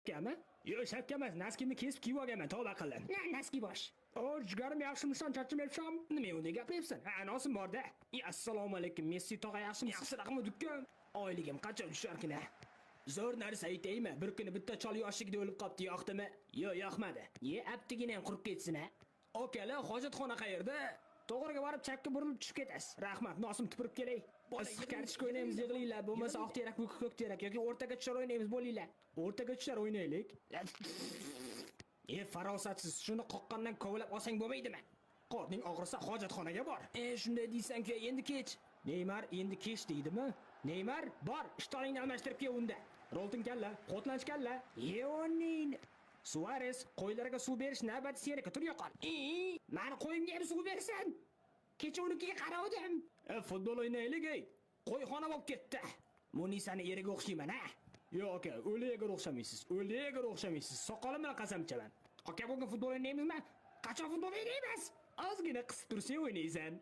Shapkami? Yo'q, shapka emas, naskimni kesib kiyib olganman, tavba qildim. Naski bosh. O, jigarim yaxshimisan, charchamayapsan? Nima unday gapiryapsan? Ha, nosim bor-da. Assalomu alaykum, Messi tog'a yaxshimi? Yaxshi raqam dukkan. Oyligim qachon tusharkin? Zo'r narsa aytaymi? Bir kuni bitta chol yoshligida o'lib qopti, yoqdimi? Yo'q, yoqmadi. Aptigina ham qurib ketsin a. Okalar, hojatxona qayerda? To'g'riga borib chapga burilib tushib ketasiz. Rahmat, nosim tupurib kelay. Issiq kartoshka o'ynaymiz, yig'linglar. Bo'lmasa oq terak, ko'k terak yoki o'rtaga tushar o'ynaymiz, bo'linglar. O'rtaga tushar o'ynaylik. Farosatsiz, shuni qoqqandan kovlab olsang bo'lmaydimi? Qorning og'risa hojatxonaga bor. Shunday deysan-ku, endi kech. Neymar endi kech deydimi? Neymar, bor, ishtoningni almashtirib kel unda. Roltin kalla, qotlanch kalla. Yeonin. Suarez, qo'ylarga suv berish navbati seniki, tur yo'qol. Meni qo'yimga ham suv bersan. Kecha unikiga qaradim. Futbol o'ynaylik, ey. Qo'yxona bo'lib ketdi. Munisani eriga o'xshayman, ha? Yo'q, aka, o'liga o'xshamaysiz. O'liga o'xshamaysiz. Soqolim bilan qasam ichaman. Aka, bugun futbol o'ynaymizmi? Qachon futbol o'ynaymiz? Ozgina qisib tursang o'ynaysan.